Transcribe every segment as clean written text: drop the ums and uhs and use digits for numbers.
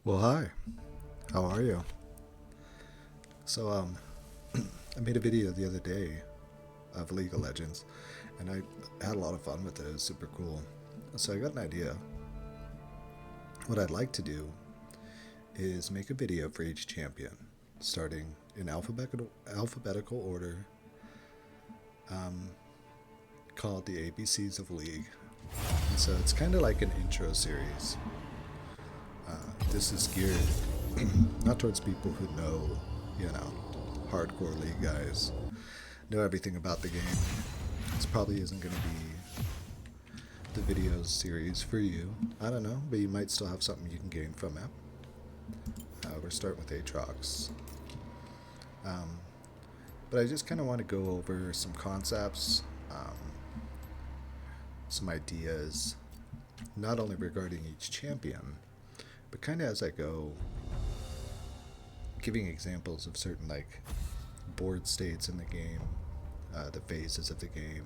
Well, hi. How are you? So, I made a video the other day of League of Legends, and I had a lot of fun with it. It was super cool. So I got an idea. What I'd like to do is make a video for each champion, starting in alphabetical order, um, called the ABCs of League. And so it's kind of like an intro series. This is geared not towards people who know, you know, hardcore League guys, know everything about the game. This probably isn't going to be the video series for you. I don't know, but you might still have something you can gain from it. We're starting with Aatrox. Um, but I just kind of want to go over some concepts, some ideas, not only regarding each champion, but kind of as I go, giving examples of certain like board states in the game, the phases of the game,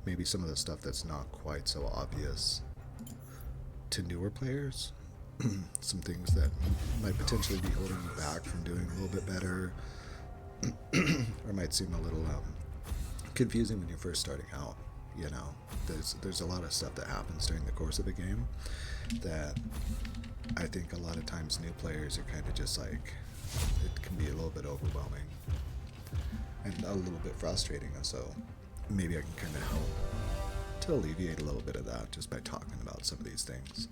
maybe some of the stuff that's not quite so obvious to newer players, some things that might potentially be holding you back from doing a little bit better, or might seem a little confusing when you're first starting out. You know, there's a lot of stuff that happens during the course of a game that I think a lot of times new players are kind of just like, it can be a little bit overwhelming and a little bit frustrating, and so maybe I can kind of help to alleviate a little bit of that just by talking about some of these things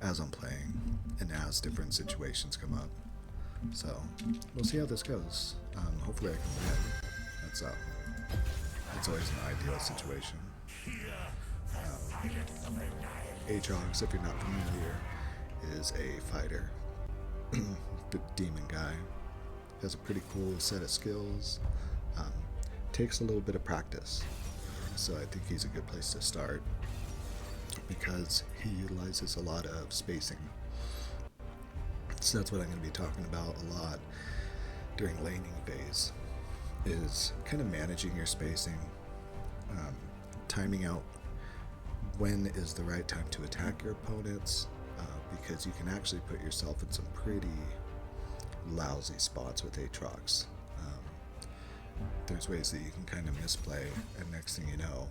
as I'm playing and as different situations come up. So we'll see how this goes. Hopefully I can win. That's always an ideal situation. Aatrox, if you're not familiar, is a fighter, the Demon guy. Has a pretty cool set of skills. Takes a little bit of practice, so I think he's a good place to start because he utilizes a lot of spacing. So that's what I'm going to be talking about a lot during laning phase, is kind of managing your spacing, timing out when is the right time to attack your opponents, because you can actually put yourself in some pretty lousy spots with Aatrox. There's ways that you can kind of misplay, and next thing you know,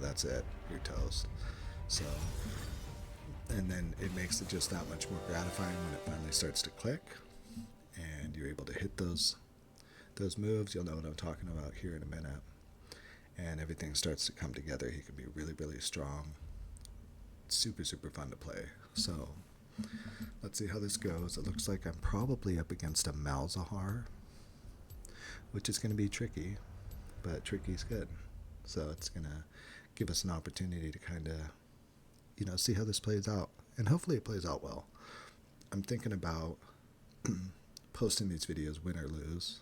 that's it, you're toast. So, and then it makes it just that much more gratifying when it finally starts to click, and you're able to hit those moves. You'll know what I'm talking about here in a minute, and everything starts to come together. He can be really, really strong. Super, super fun to play. So let's see how this goes. It looks like I'm probably up against a Malzahar, which is going to be tricky, but tricky's good. So it's going to give us an opportunity to kind of, see how this plays out. And hopefully it plays out well. I'm thinking about posting these videos win or lose.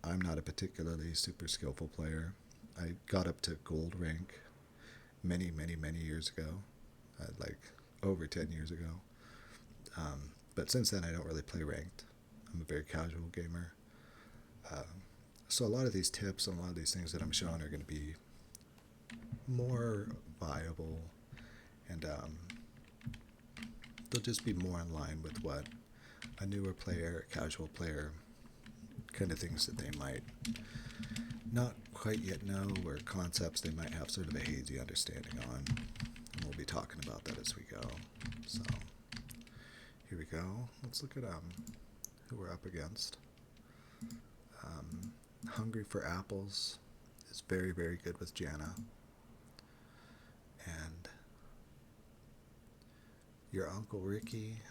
I'm not a particularly super skillful player. I got up to gold rank many, many, many years ago, like over 10 years ago. But since then, I don't really play ranked. I'm a very casual gamer. So a lot of these tips and a lot of these things that I'm showing are going to be more viable, and they'll just be more in line with what a newer player, a casual player, kind of things that they might not quite yet know, or concepts they might have sort of a hazy understanding on. And we'll be talking about that as we go. So here we go. Let's look at who we're up against. Hungry for Apples is very, very good with Janna. And your Uncle Ricky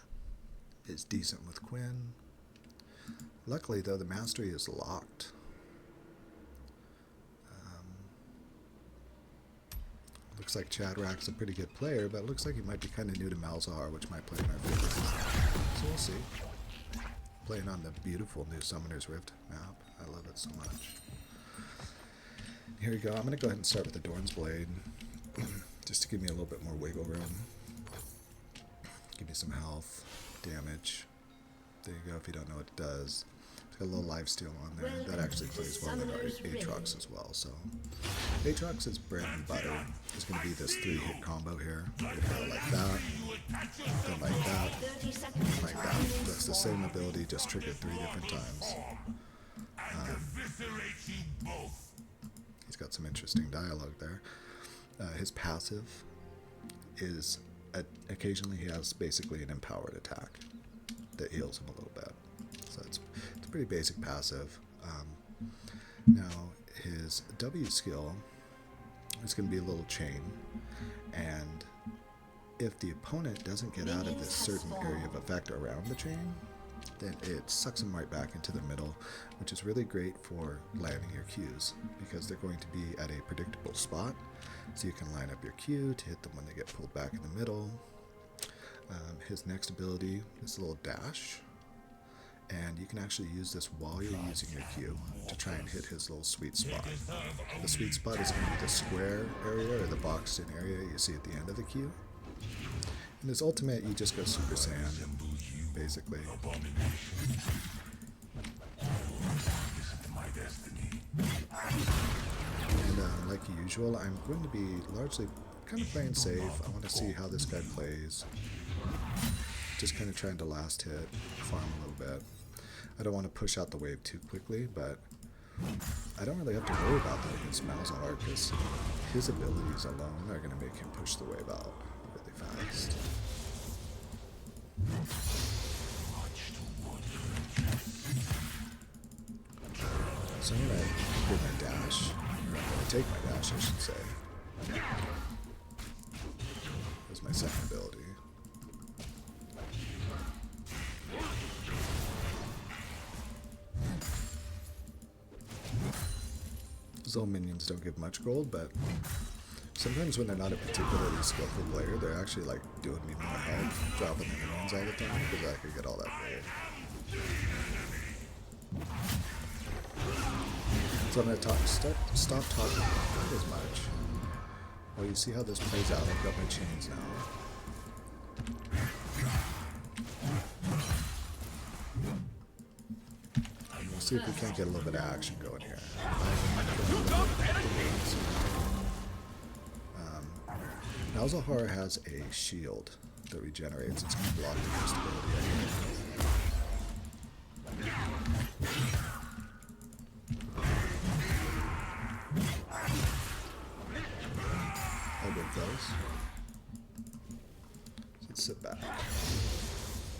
is decent with Quinn. Luckily, though, the mastery is locked. Looks like Aatrox a pretty good player, but it looks like he might be kind of new to Malzahar, which might play in our favor. So we'll see. Playing on the beautiful new Summoner's Rift map. I love it so much. Here we go. I'm going to go ahead and start with the Dorn's Blade, just to give me a little bit more wiggle room. Give me some health, damage. There you go, if you don't know what it does. It's got a little lifesteal on there. That actually plays well with Aatrox as well. So Aatrox's bread and butter is going to be this 3-hit combo here. You're going to go like that, then like that, like that. That's the same ability, just triggered 3 different times. He's got some interesting dialogue there. His passive is, occasionally he has basically an empowered attack that heals him a little bit. So it's a pretty basic passive. Now his W skill is going to be a little chain, and if the opponent doesn't get out of this certain area of effect around the chain, then it sucks them right back into the middle, which is really great for landing your Qs, because they're going to be at a predictable spot, so you can line up your Q to hit them when they get pulled back in the middle. His next ability is a little dash, and you can actually use this while you're using your Q to try and hit his little sweet spot. The sweet spot is going to be the square area or the boxed in area you see at the end of the Q. In his ultimate, you just go Super Saiyan, basically. And like usual, I'm going to be largely kind of playing safe. I want to see how this guy plays. Just kind of trying to last hit, farm a little bit. I don't want to push out the wave too quickly, but I don't really have to worry about that against Malzahar, because his abilities alone are going to make him push the wave out really fast. So I'm going to get my dash, or I'm going to take my dash, I should say. That's my second ability. Those little minions don't give much gold, but sometimes when they're not a particularly skillful player, they're actually like doing me more help, dropping the minions all the time, because I could get all that gold. So I'm going to stop talking not as much. Well, you see how this plays out. I've got my chains now. We'll see if we can't get a little bit of action going here. Malzahar has a shield that regenerates. It's going to block the first ability. How good goes. So let's sit back. An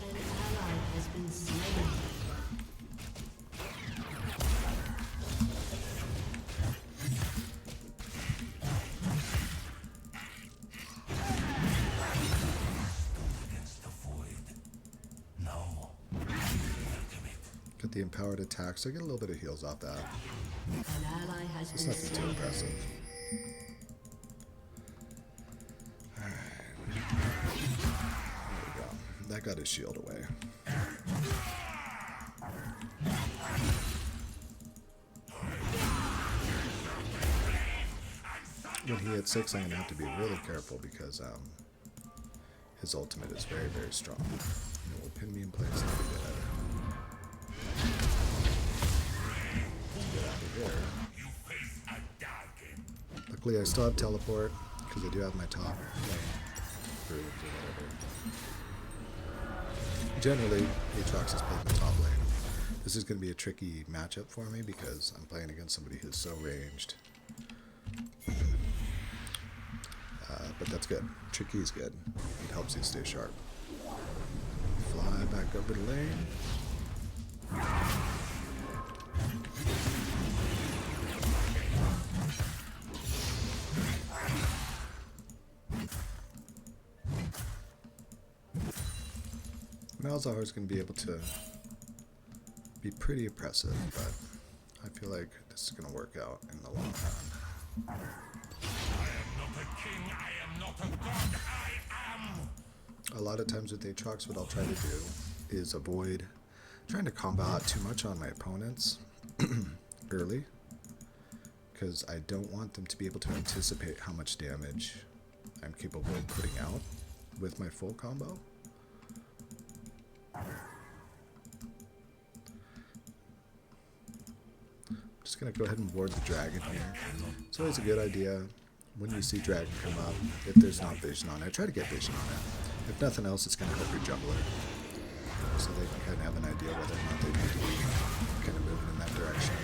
ally has been slain. Get the empowered attack, so I get a little bit of heals off that. An ally has It's been nothing too slain. impressive. There we go. That got his shield away. When he hits 6, I'm going to have to be really careful, because his ultimate is very, very strong. It will pin me in place. Let me get out of here. Luckily, I still have teleport, because I do have my top lane. Or whatever. Generally, Aatrox is playing the top lane. This is going to be a tricky matchup for me, because I'm playing against somebody who's so ranged. But that's good. Tricky is good. It helps you stay sharp. Fly back over the lane. Malzahar is going to be able to be pretty oppressive, but I feel like this is going to work out in the long run. A lot of times with Aatrox, what I'll try to do is avoid trying to combo out too much on my opponents early, because I don't want them to be able to anticipate how much damage I'm capable of putting out with my full combo. I'm just going to go ahead and ward the dragon here. It's always a good idea when you see dragon come up, if there's not vision on it. I try to get vision on it. If nothing else, it's going to help your jungler, so they can kind of have an idea whether or not they need to be kind of moving in that direction.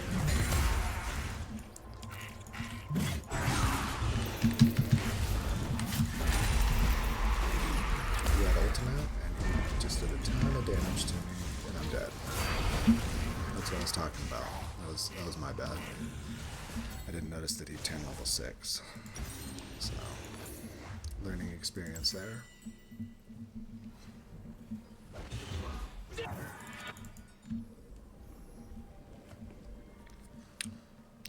He had ultimate, and he just did a ton of damage to me, and I'm dead. That's what I was talking about. That was my bad. I didn't notice that he turned level 6. So, learning experience there.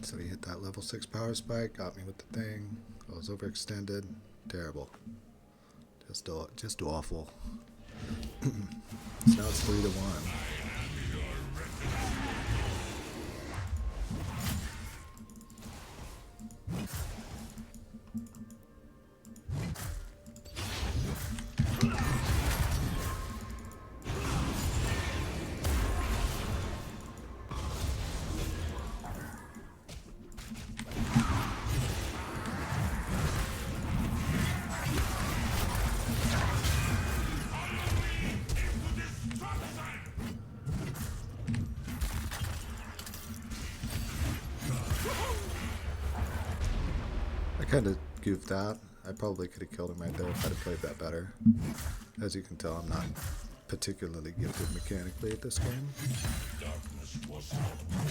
So he hit that level 6 power spike, got me with the thing. I was overextended. Terrible. Just awful. So now it's 3-1. I kind of goofed that. I probably could have killed him right there if I'd have played that better. As you can tell, I'm not particularly gifted mechanically at this game. Darkness was not born.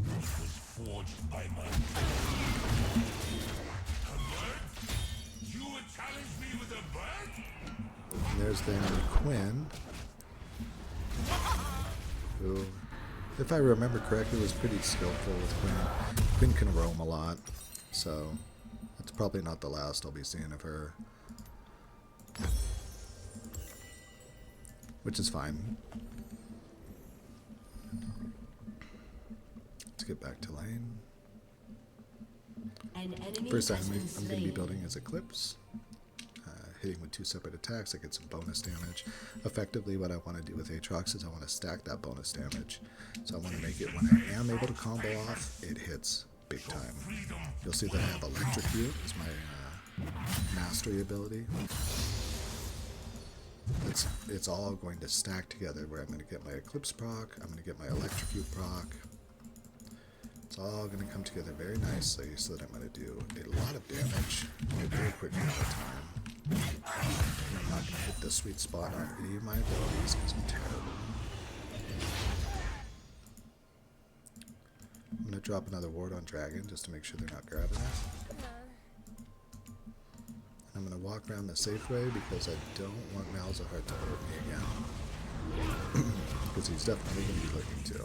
It was forged by my hand. A bird? You would challenge me with a bird? And there's the enemy Quinn, who, if I remember correctly, was pretty skillful with Quinn. Quinn can roam a lot, so it's probably not the last I'll be seeing of her. Which is fine. Let's get back to lane. An enemy First has enemy been I'm going to be slain. building is Eclipse. Hitting with 2 separate attacks, I get some bonus damage. Effectively, what I want to do with Aatrox is I want to stack that bonus damage. So I want to make it when I am able to combo off, it hits big time. You'll see that I have Electrocute as my mastery ability. It's all going to stack together where I'm going to get my Eclipse proc, I'm going to get my Electrocute proc. It's all going to come together very nicely so that I'm going to do a lot of damage in a very quick amount of time. And I'm not going to hit the sweet spot on any of my abilities because I'm terrible. I'm going to drop another ward on Dragon just to make sure they're not grabbing us. I'm going to walk around the safe way because I don't want Malzahar to hurt me again. Because he's definitely going to be looking to.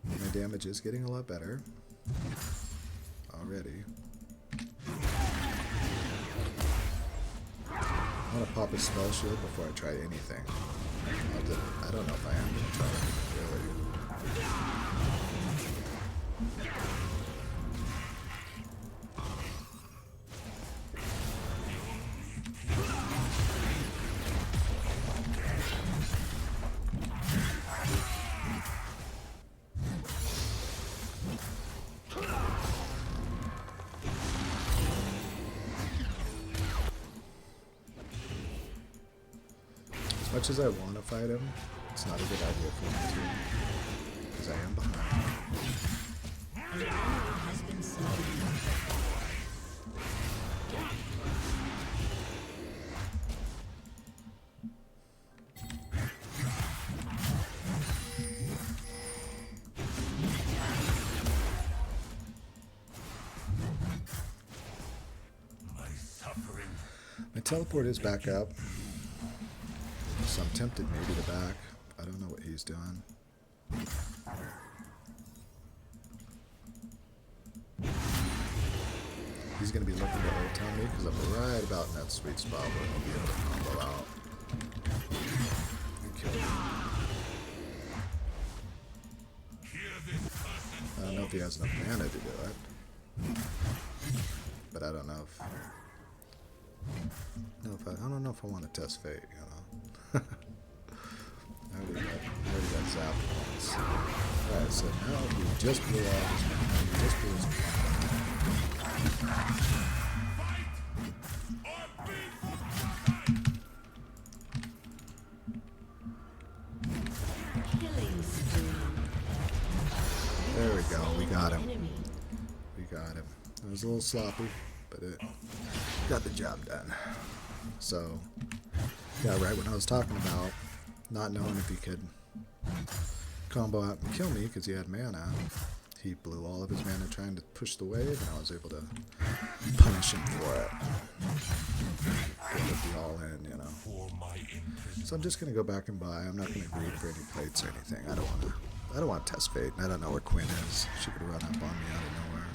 My damage is getting a lot better already. I want to pop a spell shield before I try anything. I don't know if I am going to try anything really. As much as I want to fight him, it's not a good idea for me to, because I am behind. An enemy has been slain. My teleport is back up, so I'm tempted maybe to back. I don't know what he's doing. He's going to be looking to ult on me because I'm right about in that sweet spot where he'll be able to combo out and kill me. I don't know if he has enough mana to do it, but I don't know if I don't know if I want to test fate, you know. I already got zapped. nice. Alright, so now he just blew all his mana. He just blew his Killing spree. There we go, we got him. Enemy. We got him. It was a little sloppy, but it got the job done. So, yeah, right when I was talking about not knowing if he could combo out and kill me because he had mana, he blew all of his mana trying to push the wave, and I was able to punish him for it. Get the all in, you know. For my imprisonment. So I'm just gonna go back and buy. I'm not gonna greed for any plates or anything. I don't want to test fate, and I don't know where Quinn is. She could run up on me out of nowhere.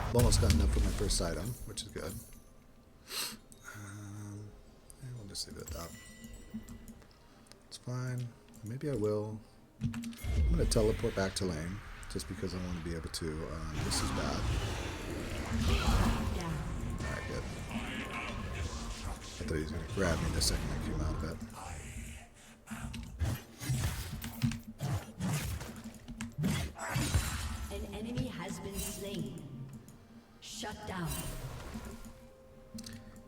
I've almost got enough for my first item, which is good. Yeah, we'll just leave it at that. It's fine. Maybe I will. I'm gonna teleport back to lane, just because I want to be able to. This is bad. Down. Alright, good. I thought he was gonna grab me the second I came out of it. An enemy has been slain. Shut down.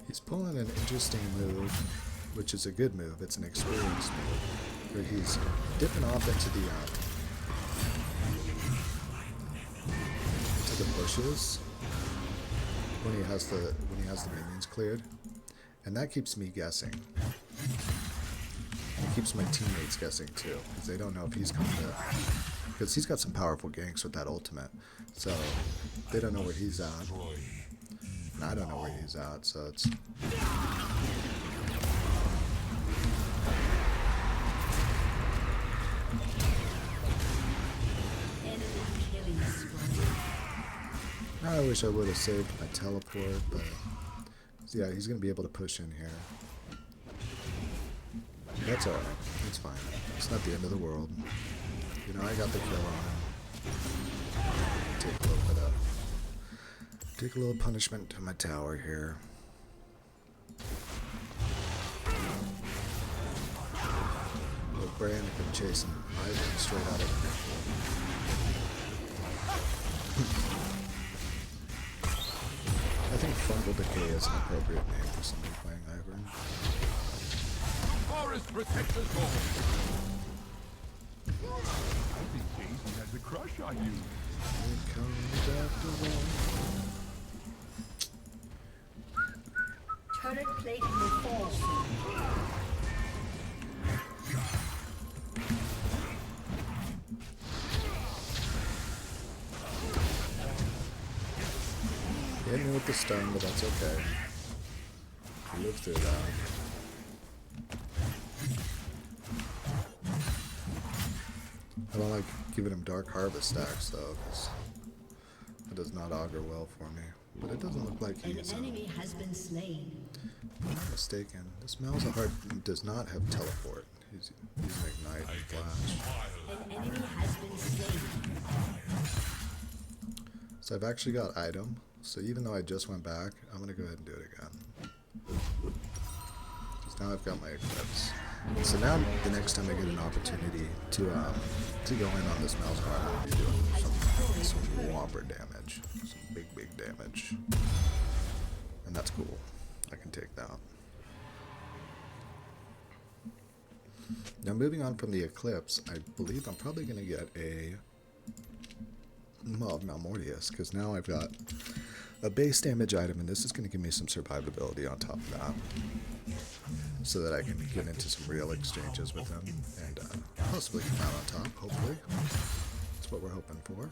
He's pulling an interesting move, which is a good move. It's an experience move, where he's dipping off into the bushes when he has the minions cleared, and that keeps me guessing. It keeps my teammates guessing too, because they don't know if he's coming to. Because he's got some powerful ganks with that ultimate, so they don't know where he's at. And I don't know where he's at, so it's. Enemy killing spree. I wish I would have saved my teleport, but yeah, he's gonna be able to push in here. That's alright. It's fine. It's not the end of the world. You know, I got the kill on him. Take a little punishment to my tower here. Little Brand been chasing Ivan straight out of the I think Fungal Decay is an appropriate name for somebody playing Ivern. Forest protects us all. I think Daisy has a crush on you. It comes after all. Turret plate will fall soon. Hit me with the stun, but that's okay. We lived through that. I don't like giving him Dark Harvest stacks though, because it does not augur well for me. But it doesn't look like An he's. enemy has been slain. If I'm not mistaken, this Malzahar does not have teleport. He's an ignite and flash. An enemy has been slain. So I've actually got item. So even though I just went back, I'm gonna go ahead and do it again. Because now I've got my Eclipse. So now the next time I get an opportunity to go in on this Malzahar, I'm gonna be doing some whopper damage, some big damage, and that's cool. I can take that. Now moving on from the Eclipse, I believe I'm probably gonna get a Malmortius, because now I've got a base damage item, and this is going to give me some survivability on top of that, so that I can get into some real exchanges with him, and possibly come out on top, hopefully. That's what we're hoping for.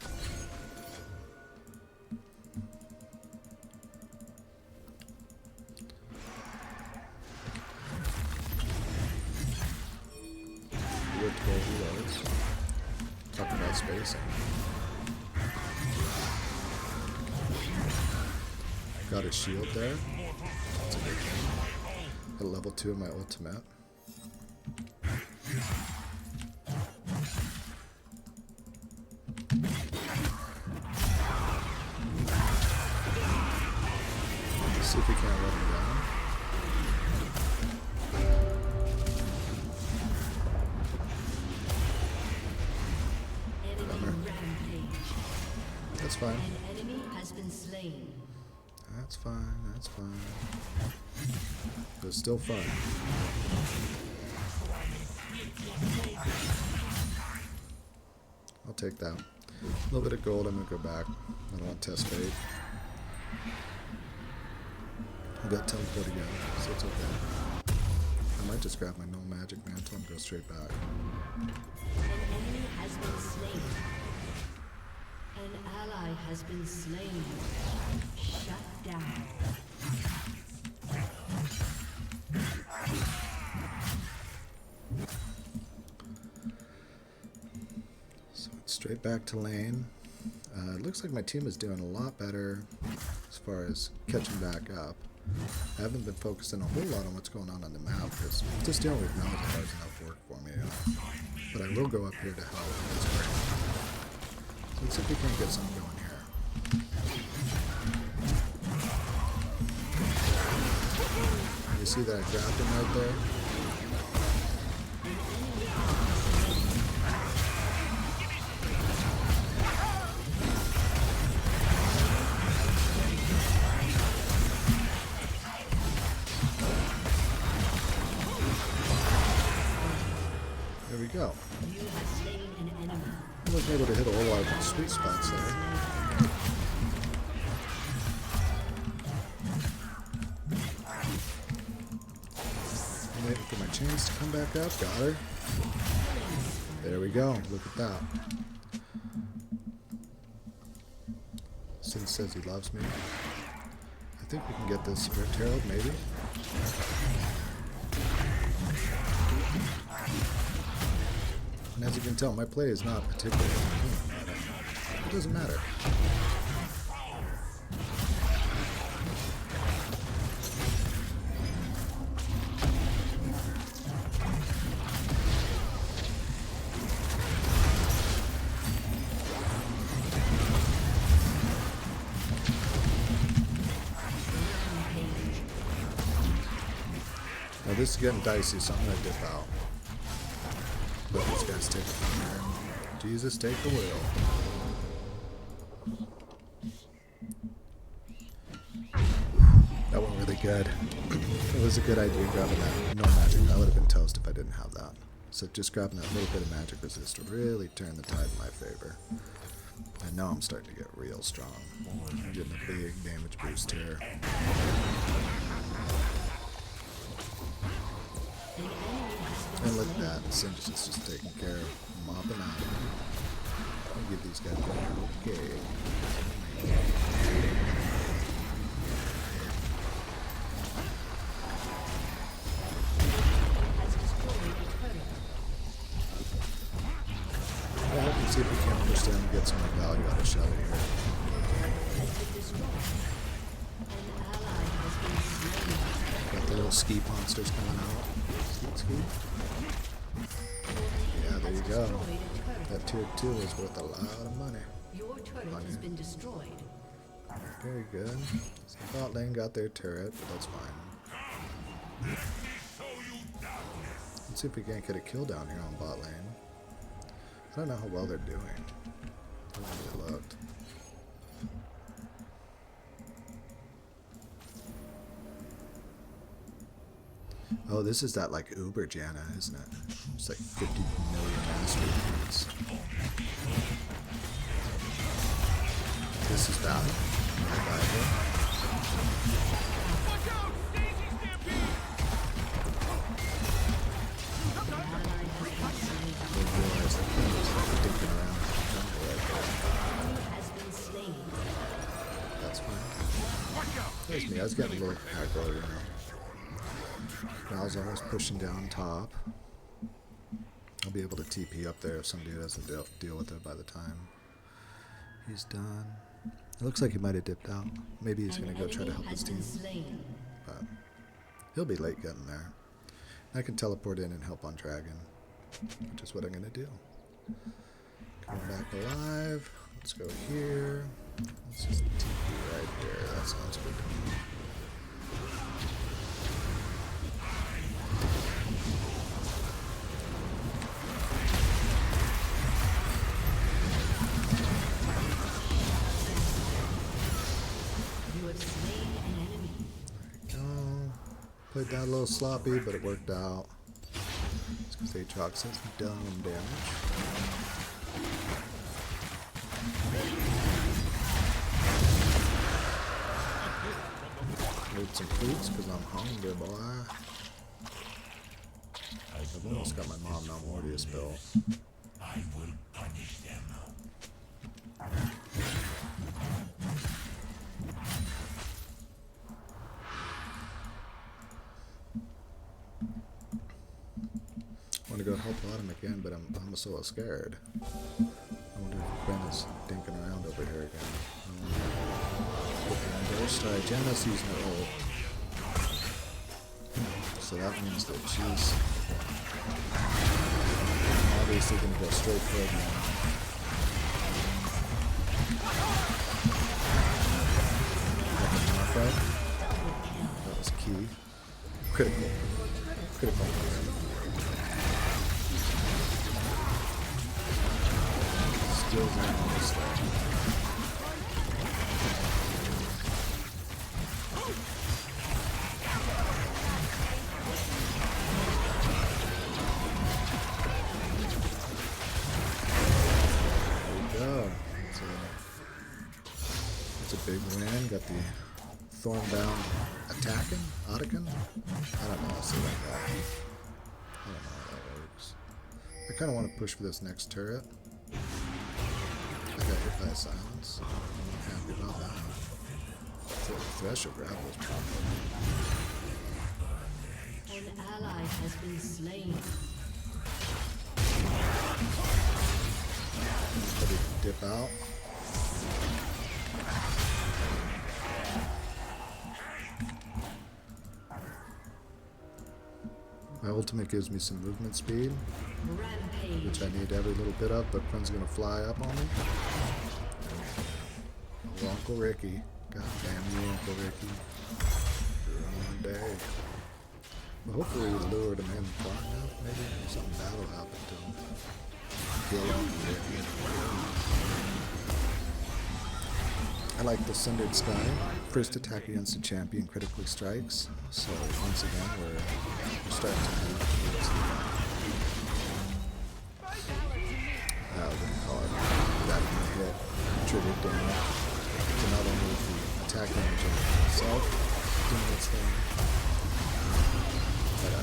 We're 12 reloads. Talking about spacing. Got a shield there. That's a good thing. At level 2 of my ultimate. Let's see if we can't run him down. That's fine. An enemy has been slain. That's fine. That's fine. But it's still fun. I'll take that. A little bit of gold. I'm gonna go back. I don't want to test fate. I got teleport again, so it's okay. I might just grab my no magic mantle and go straight back. An enemy has been slain. An ally has been slain. Shut down. So it's straight back to lane. It looks like my team is doing a lot better as far as catching back up. I haven't been focusing a whole lot on what's going on the map because just dealing with Malzahar is enough work for me. But I will go up here to help. That's great. So let's see if we can get something going here. You see that I grabbed him right there? There we go. You have slain an enemy. I wasn't able to hit a whole lot of sweet spots there. I'm waiting for my chains to come back up. Got her. There we go. Look at that. Sin says he loves me. I think we can get this Rift Herald, maybe. And as you can tell, my play is not particularly clean, but it doesn't matter. Now this is getting dicey, so I'm going to dip out. Let these guys take it from there. Jesus, take the wheel. That went really good. It was a good idea grabbing that no magic. I would have been toast if I didn't have that. So just grabbing that little bit of magic resist really turned the tide in my favor. And now I'm starting to get real strong. I'm getting a big damage boost here. And look at that, Singe is just taking care of mopping out. I'll give these guys a okay. Yeah, I can see if we can push them and get some more value out of Shelly here. Got the little ski monsters coming out. Ski. Yeah, there you go. That tier 2 is worth a lot of money. Your turret has been destroyed. Very good. So bot lane got their turret, but that's fine. Let's see if we can't get a kill down here on bot lane. I don't know how well they're doing. I haven't really looked. Oh, this is that like Uber Janna, isn't it? It's like 50 million mastery points. This is bad. That's fine. There's me. I was getting a little aggro, you know. Malzahar is pushing down top. I'll be able to TP up there if somebody doesn't deal with it by the time he's done. It looks like he might have dipped out. Maybe he's going to go try to help his team. But he'll be late getting there. I can teleport in and help on Dragon, which is what I'm going to do. Coming back alive. Let's go here. Let's just TP right here. That sounds good to me. played that a little sloppy, but it worked out. It's because Aatrox has dome damage. Need some fruits because I'm hungry, boy. I've almost got my mom now Mordia spill. I will punish them. I want to go help Autumn again, but I'm so scared. I wonder if Ben is dinking around over here again. Burst. Alright, Janna's using her ult. So that means that she's obviously going to go straight for it now. That was key. Critical. Critical. Skills are almost there. That's a big win. Got the Thornbound attacking? Otacon? I don't know. I'll say like that. I don't know how that works. I kind of want to push for this next turret. I got hit by a silence. I'm not happy about that. Thresher grab was probably. An ally has been slain. Ready to dip out. My ultimate gives me some movement speed, Rampage. which I need every little bit of, but Quinn's gonna fly up on me. Oh, Uncle Ricky. God damn you, Uncle Ricky. You're on one day. But hopefully we lured him in far enough. Maybe something bad will happen to him. Kill Uncle Ricky. I like the Sundered Sky. First attack against a champion critically strikes. So once again, we're starting to move towards the what do you call it? That can hit trigger damage. So not only is the attack damage of itself doing its thing, but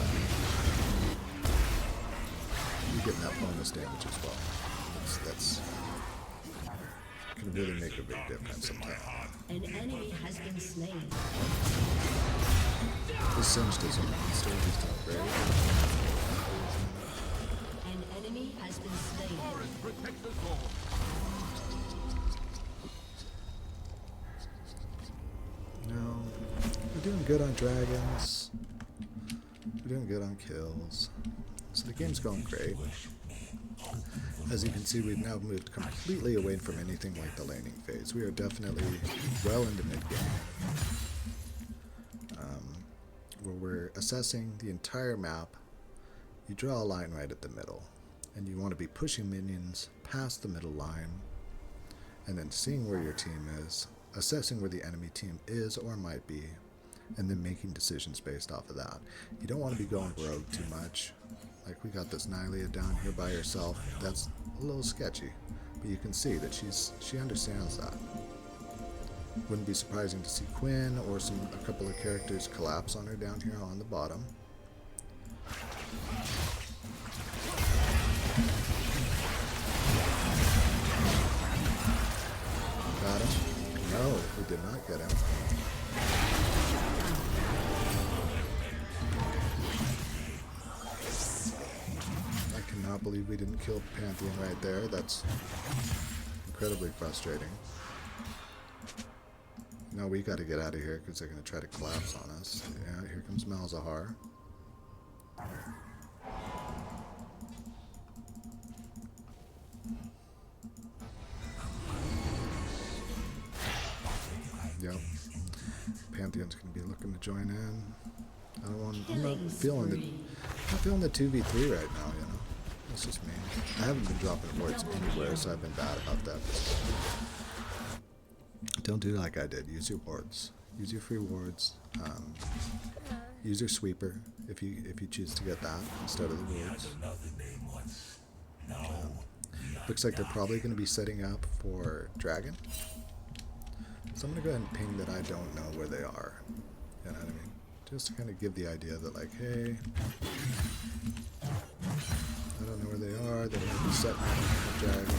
you're getting that bonus damage as well. That's can really make a big difference sometimes. An enemy has been slain. This Singed is a monster. He's doing great. An enemy has been slain. No, we're doing good on dragons. We're doing good on kills. So the game's going great. As you can see, we've now moved completely away from anything like the laning phase. We are definitely well into mid-game, where we're assessing the entire map. You draw a line right at the middle, and you want to be pushing minions past the middle line, and then seeing where your team is, assessing where the enemy team is or might be, and then making decisions based off of that. You don't want to be going rogue too much. Like we got this Nylea down here by herself. That's a little sketchy, but you can see that she understands that. Wouldn't be surprising to see Quinn or a couple of characters collapse on her down here on the bottom. Got him? No, we did not get him. I cannot believe we didn't kill Pantheon right there. That's incredibly frustrating. No, we got to get out of here because they're going to try to collapse on us. Yeah, here comes Malzahar. Yep. Pantheon's going to be looking to join in. I'm not feeling the 2v3 right now, you know. That's just me. I haven't been dropping wards anywhere, so I've been bad about that. Don't do like I did. Use your wards. use your free wards. Use your sweeper if you choose to get that instead of the wards. Looks like they're probably going to be setting up for dragon. So I'm going to go ahead and ping that I don't know where they are. You know what I mean? Just to kind of give the idea that, like, hey, I don't know where they are. They might be setting up for dragon.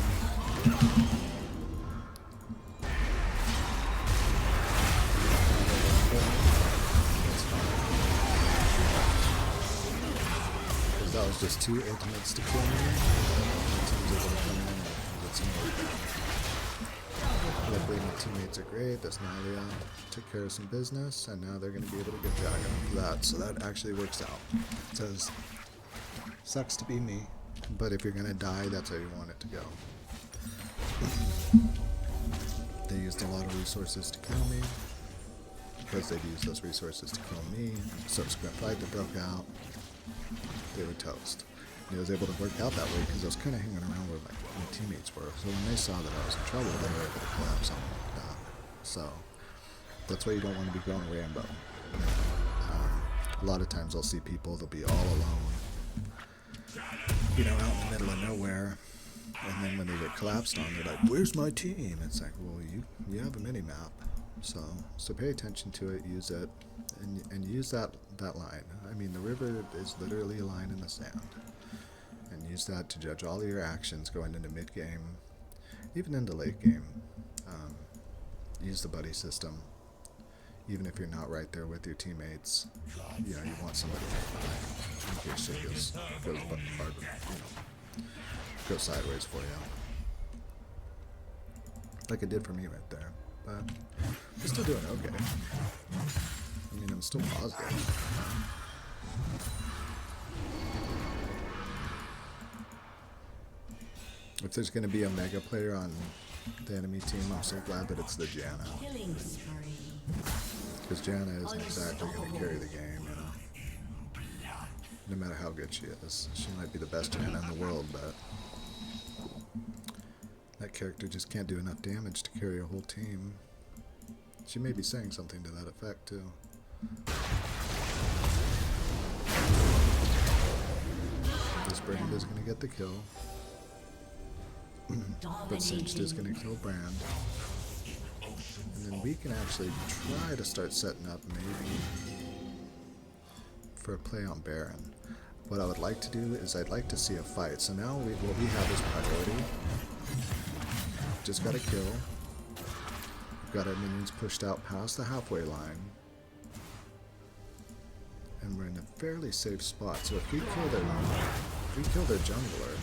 That was just 2 ultimates to kill me. My team's able to come in and get some more down. Luckily my teammates are great. This Nalia took care of some business, and now they're going to be able to get dragon for that. So that actually works out. It says, sucks to be me, but if you're going to die, that's how you want it to go. They used a lot of resources to kill me. Because they'd used those resources to kill me, subsequent fight that broke out, they were toast. And it was able to work out that way because I was kind of hanging around where my teammates were. So when they saw that I was in trouble, they were able to collapse on me like that. So that's why you don't want to be going Rambo. A lot of times I'll see people, they'll be all alone, you know, out in the middle of nowhere. And then when they get collapsed on, they're like, where's my team? It's like, well, you have a mini-map. So pay attention to it, use it, and use that line. I mean, the river is literally a line in the sand. And use that to judge all your actions going into mid-game, even into late game. Use the buddy system. Even if you're not right there with your teammates, you know, you want somebody nearby in case shit goes hard, go sideways for you. Like it did for me right there. But I'm still doing okay. I mean, I'm still positive. If there's going to be a mega player on the enemy team, I'm so glad that it's the Janna. Because Janna isn't exactly going to carry the game, you know. No matter how good she is. She might be the best Janna in the world, but that character just can't do enough damage to carry a whole team. She may be saying something to that effect, too. This Brand is going to get the kill. But Singed is going to kill Brand. And then we can actually try to start setting up maybe for a play on Baron. What I would like to do is I'd like to see a fight. So now what we have is priority. Just got a kill. We've got our minions pushed out past the halfway line. And we're in a fairly safe spot. So if we kill their jungler,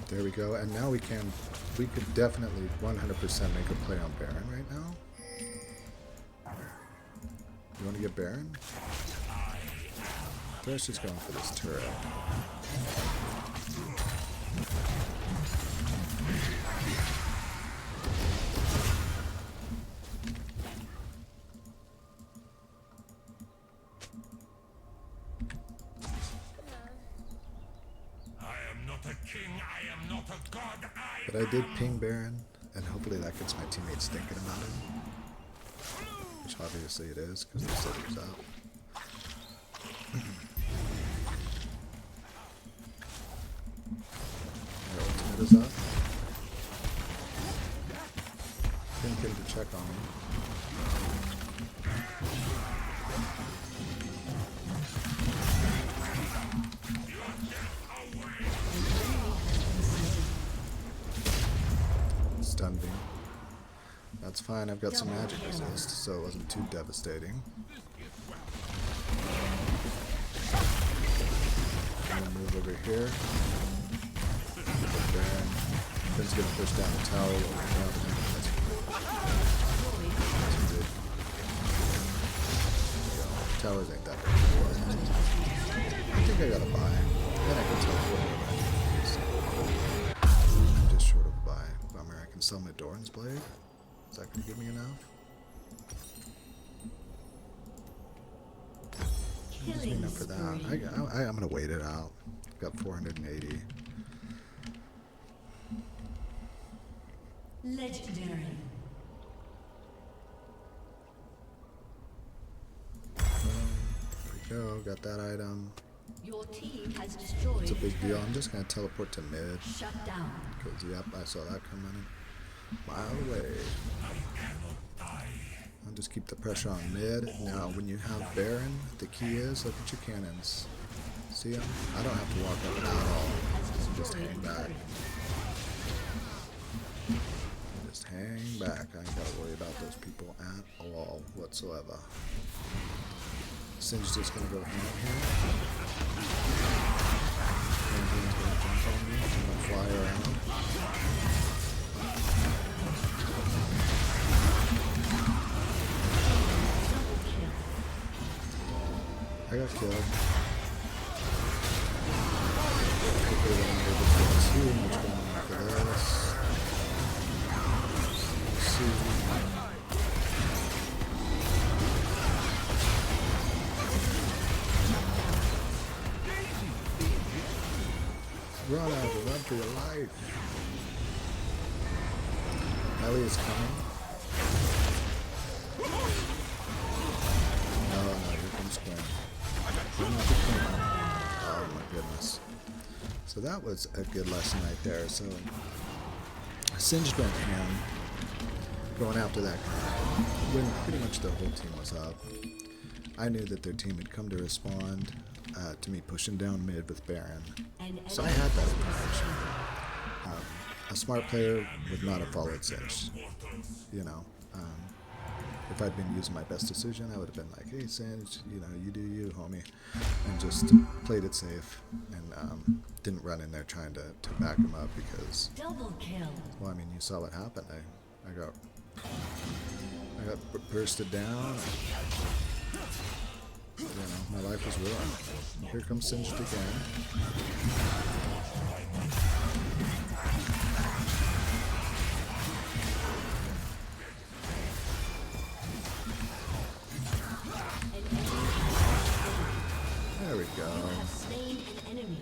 there we go, and now we could definitely 100% make a play on Baron right now. You want to get Baron? Thresh is going for this turret. But I did ping Baron, and hopefully that gets my teammates thinking about it. Which obviously it is, because they said it was out. Their ultimate is up. Didn't get to check on him. Stun beam. That's fine, I've got some magic resist, so it wasn't too devastating. I'm gonna move over here. Baron. Ben's gonna push down the tower. Towers ain't that big. I think I got a buy. Then I can teleport. I'm just short of a buy. Bummer, I can sell my Doran's Blade. Is that gonna give me enough? Who's me up for that? I'm gonna wait it out. Got 480. Legendary. There we go. Got that item. Your team has destroyed. It's a big deal. I'm just gonna teleport to mid. Shut down. Because, yep, I saw that coming a mile away. I'll just keep the pressure on mid. Now, when you have Baron, the key is look at your cannons. See them? I don't have to walk up at all. Just hang back. Just hang back. I ain't gotta worry about those people at all whatsoever. Singe's just gonna go ham here. Pantheon's gonna jump on me. I'm gonna fly around. I got killed. Hopefully they won't be able to get too much going on for this. Let's see. Run out of run for your life. Ellie is coming. No, here comes Quinn. Oh my goodness. So that was a good lesson right there. So Singed went ham, going after that guy, when pretty much their whole team was up. I knew that their team had come to respond to me pushing down mid with Baron. So I had that information. A smart player would not have followed Singed. You know, if I'd been using my best decision, I would have been like, hey Singed, you know, you do you, homie. And just played it safe and didn't run in there trying to back him up because, Double kill. well, I mean, you saw what happened. I got bursted down. You know, my life was ruined. Here comes Singed again. There we go. Have slain an enemy.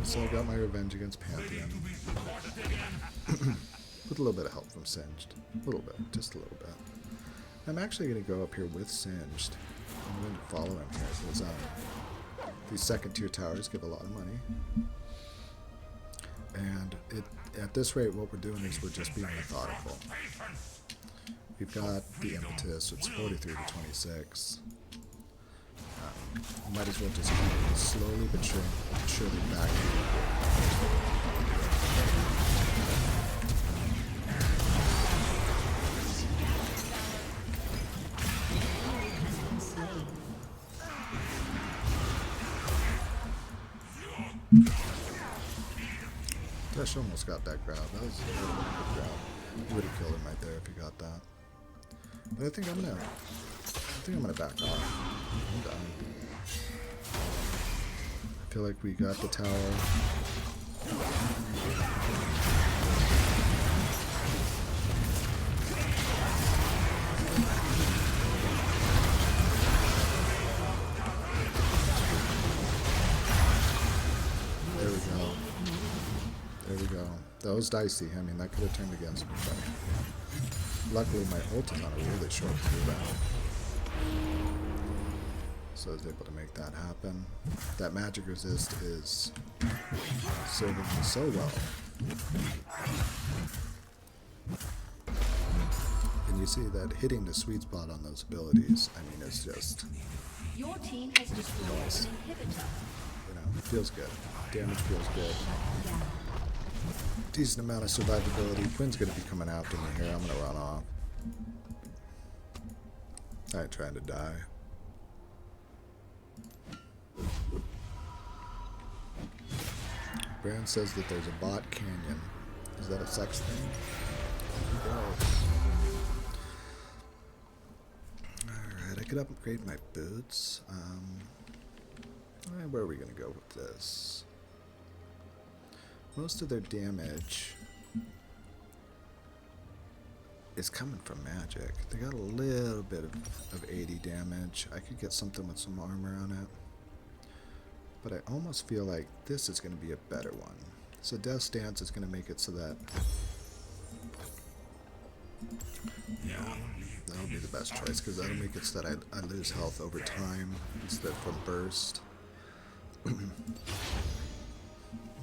So I got my revenge against Pantheon. With a little bit of help from Singed. A little bit, just a little bit. I'm actually going to go up here with Singed. I'm going to follow him here because these second tier towers give a lot of money. And at this rate, what we're doing is we're just being methodical. We've got the impetus, it's 43 to 26. Might as well just keep slowly but surely back. Tesh almost got that grab. That was a good grab. You would have killed him right there if he got that. But I think I'm gonna back off. I'm done. I feel like we got the tower. There we go. There we go. That was dicey. I mean, that could have turned against me, but luckily my ult is on a really short cooldown. So I was able to make that happen. That magic resist is serving me so well. And you see that hitting the sweet spot on those abilities, I mean, it's just, Your team has destroyed Nice. an inhibitor. you know, it feels good. Damage feels good. Decent amount of survivability. Quinn's gonna be coming after me here. I'm gonna run off. I ain't trying to die. Brand says that there's a bot canyon. Is that a sex thing? Who knows? Alright, I could upgrade my boots. Where are we gonna go with this? Most of their damage is coming from magic. They got a little bit of 80 damage. I could get something with some armor on it. But I almost feel like this is going to be a better one. So Death Stance is going to make it so that... Yeah, that'll be the best choice, because that'll make it so that I lose health over time instead from burst.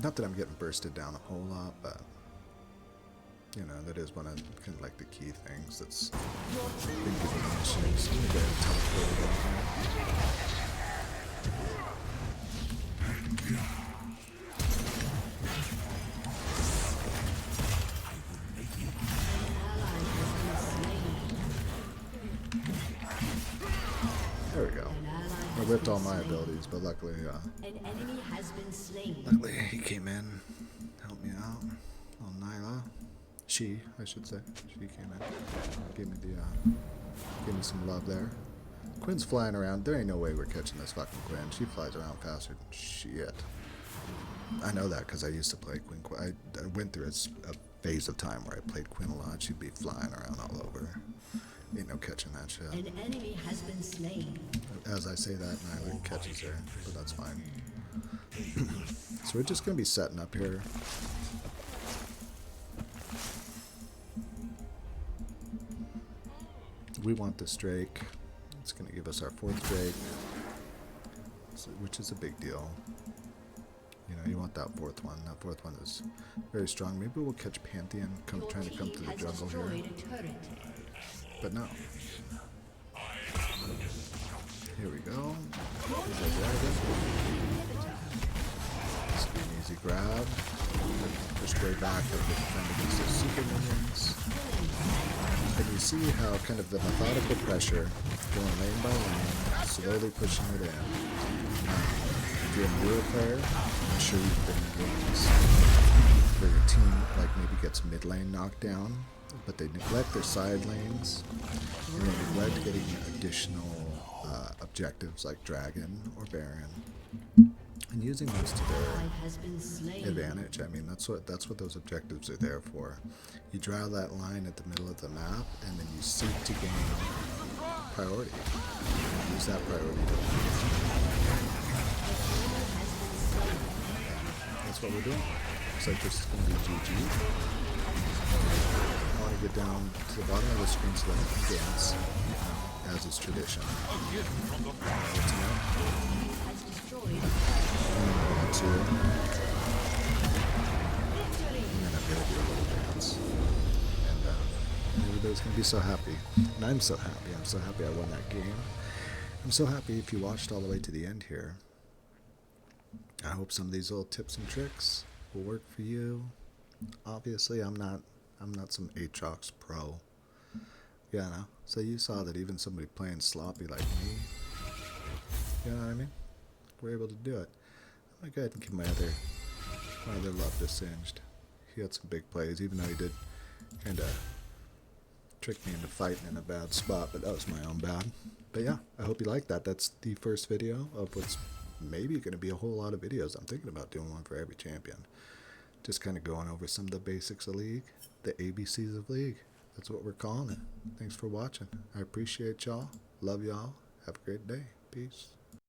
Not that I'm getting bursted down a whole lot, but you know, that is one of kind of like the key things that's been giving me issues. I'm gonna go ahead and teleport it in here. There we go. I whipped all my abilities, but luckily, An enemy has been slain. luckily he came in, helped me out. Oh, Nyla, she, I should say, she came in, gave me some love there. Quinn's flying around. There ain't no way we're catching this fucking Quinn. She flies around faster than shit. I know that because I used to play Quinn. I went through a phase of time where I played Quinn a lot. She'd be flying around all over. Ain't no catching that shit. An enemy has been slain. As I say that, Nyla catches her, but that's fine. So we're just going to be setting up here. We want this Drake. It's going to give us our 4th Drake, which is a big deal. You know, you want that 4th one. That 4th one is very strong. Maybe we'll catch Pantheon trying to come through the jungle here. But no. Here we go. Here's our dragon. This will be an easy grab. Push way back and defend against those super minions. And you see how kind of the methodical pressure, going lane by lane, slowly pushing it in. If you're a newer player, I'm sure you've been in games where your team like maybe gets mid lane knocked down, but they neglect their side lanes, and they neglect getting additional objectives like Dragon or Baron, and using those to their advantage. I mean, that's what those objectives are there for. You draw that line at the middle of the map, and then you seek to gain priority. Use that priority to win. That's what we're doing. Looks like this is going to be GG. I want to get down to the bottom of the screen so that I can dance, as is tradition. And then I'm going to do a little dance. And everybody's going to be so happy. And I'm so happy. I'm so happy I won that game. I'm so happy if you watched all the way to the end here. I hope some of these little tips and tricks will work for you. Obviously, I'm not some Aatrox pro. Yeah, no. So you saw that even somebody playing sloppy like me, you know what I mean? We're able to do it. I'm gonna go ahead and give my other love to Singed. He had some big plays, even though he did kind of trick me into fighting in a bad spot, but that was my own bad. But yeah, I hope you liked that. That's the first video of what's maybe going to be a whole lot of videos. I'm thinking about doing one for every champion. Just kind of going over some of the basics of League, the ABCs of League. That's what we're calling it. Thanks for watching. I appreciate y'all. Love y'all. Have a great day. Peace.